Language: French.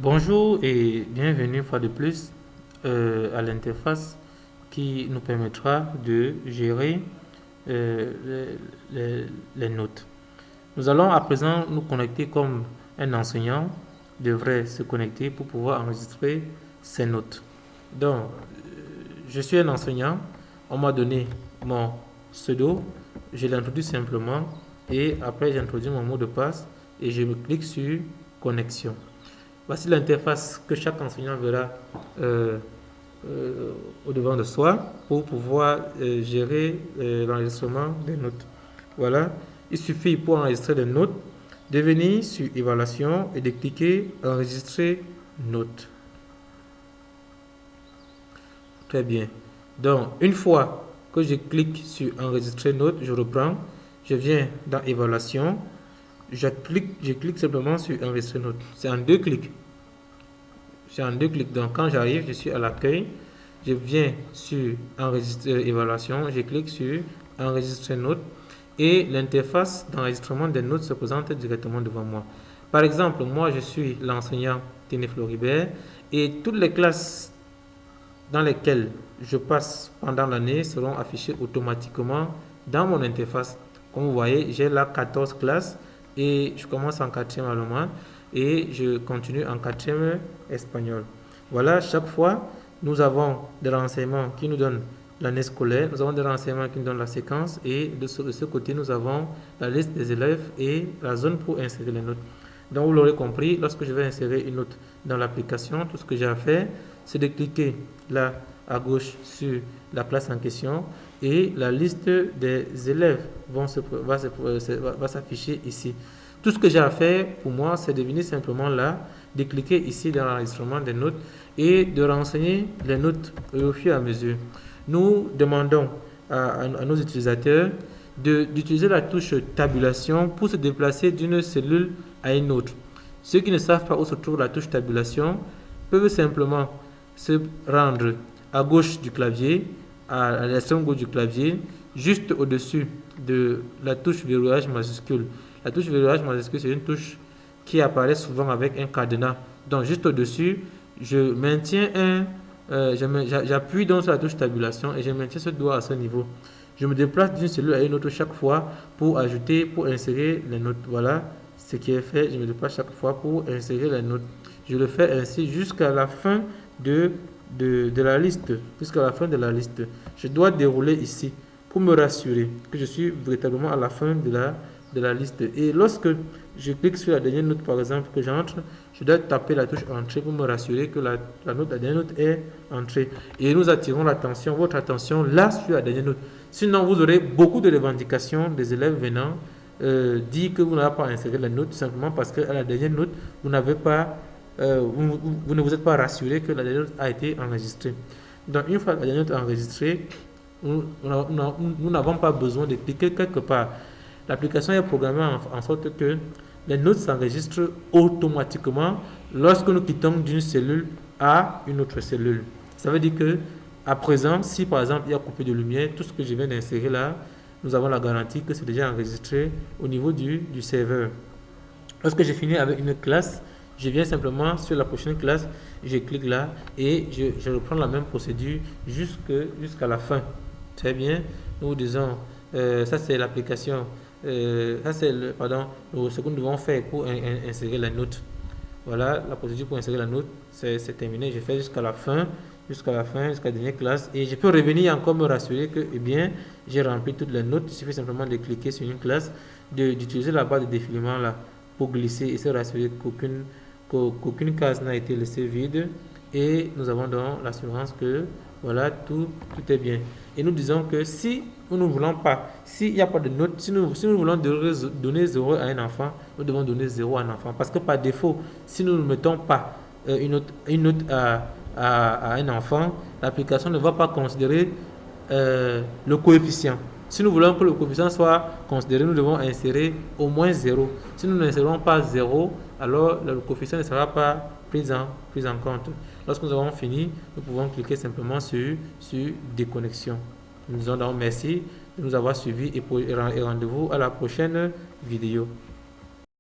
Bonjour et bienvenue une fois de plus à l'interface qui nous permettra de gérer les notes. Nous allons à présent nous connecter comme un enseignant devrait se connecter pour pouvoir enregistrer ses notes. Donc, je suis un enseignant, on m'a donné mon pseudo, je l'introduis simplement et après j'introduis mon mot de passe et je me clique sur connexion. Voici l'interface que chaque enseignant verra euh, au devant de soi pour pouvoir gérer l'enregistrement des notes. Voilà, il suffit pour enregistrer des notes de venir sur évaluation et de cliquer enregistrer notes. Très bien. Donc, une fois que je clique sur enregistrer notes, je reprends, je viens dans évaluation, je clique simplement sur enregistrer notes. C'est en deux clics. C'est en deux clics. Donc, quand j'arrive, je suis à l'accueil, je viens sur enregistrer évaluation, je clique sur enregistrer notes et l'interface d'enregistrement des notes se présente directement devant moi. Par exemple, moi, je suis l'enseignant Téné Floribert et toutes les classes dans lesquelles je passe pendant l'année seront affichées automatiquement dans mon interface. Comme vous voyez, j'ai là 14 classes et je commence en quatrième allemand et je continue en quatrième espagnol. Voilà, chaque fois, nous avons des renseignements qui nous donnent l'année scolaire, nous avons des renseignements qui nous donnent la séquence et de ce côté, nous avons la liste des élèves et la zone pour insérer les notes. Donc, vous l'aurez compris, lorsque je vais insérer une note dans l'application, tout ce que j'ai à faire, c'est de cliquer là à gauche sur la classe en question et la liste des élèves va s'afficher ici. Tout ce que j'ai à faire pour moi, c'est de venir simplement là, de cliquer ici dans l'enregistrement des notes et de renseigner les notes au fur et à mesure. Nous demandons à nos utilisateurs d'utiliser la touche tabulation pour se déplacer d'une cellule à une autre. Ceux qui ne savent pas où se trouve la touche tabulation peuvent simplement se rendre à gauche du clavier, à l'extrême gauche du clavier, juste au-dessus de la touche verrouillage majuscule. La touche verrouillage majuscule, c'est une touche qui apparaît souvent avec un cadenas. Donc, juste au-dessus, je maintiens j'appuie donc sur la touche tabulation et je maintiens ce doigt à ce niveau. Je me déplace d'une cellule à une autre chaque fois pour ajouter, pour insérer les notes. Voilà ce qui est fait. Je me déplace chaque fois pour insérer les notes. Je le fais ainsi jusqu'à la fin de la liste. Jusqu'à la fin de la liste. Je dois dérouler ici pour me rassurer que je suis véritablement à la fin de la liste. Et lorsque je clique sur la dernière note, par exemple, que j'entre, je dois taper la touche entrée pour me rassurer que la dernière note est entrée. Et nous attirons votre attention là sur la dernière note. Sinon, vous aurez beaucoup de revendications des élèves venant dire que vous n'avez pas inséré la note simplement parce qu'à la dernière note, vous n'avez pas, vous ne vous êtes pas rassuré que la dernière note a été enregistrée. Donc, une fois la dernière note enregistrée, nous n'avons pas besoin de cliquer quelque part. L'application est programmée en sorte que les notes s'enregistrent automatiquement lorsque nous quittons d'une cellule à une autre cellule. Ça veut dire que, à présent, si par exemple il y a coupé de lumière, tout ce que je viens d'insérer là, nous avons la garantie que c'est déjà enregistré au niveau du serveur. Lorsque j'ai fini avec une classe, je viens simplement sur la prochaine classe, je clique là et je reprends la même procédure jusqu'à la fin. Très bien, nous disons, ça c'est l'application, ce que nous devons faire pour insérer la note. Voilà, la procédure pour insérer la note, c'est terminé. Je fais jusqu'à la dernière classe. Et je peux revenir encore me rassurer que, eh bien, j'ai rempli toutes les notes. Il suffit simplement de cliquer sur une classe, d'utiliser la barre de défilement là pour glisser et se rassurer qu'aucune case n'a été laissée vide. Et nous avons donc l'assurance que, voilà, tout est bien. Et nous disons que si nous ne voulons pas, s'il n'y a pas de note, si nous voulons donner 0 à un enfant, nous devons donner 0 à un enfant. Parce que par défaut, si nous ne mettons pas une note à un enfant, l'application ne va pas considérer le coefficient. Si nous voulons que le coefficient soit considéré, nous devons insérer au moins 0. Si nous n'insérons pas 0, alors le coefficient ne sera pas pris en compte. Lorsque nous avons fini, nous pouvons cliquer simplement sur déconnexion. Nous disons donc merci de nous avoir suivis et rendez-vous à la prochaine vidéo.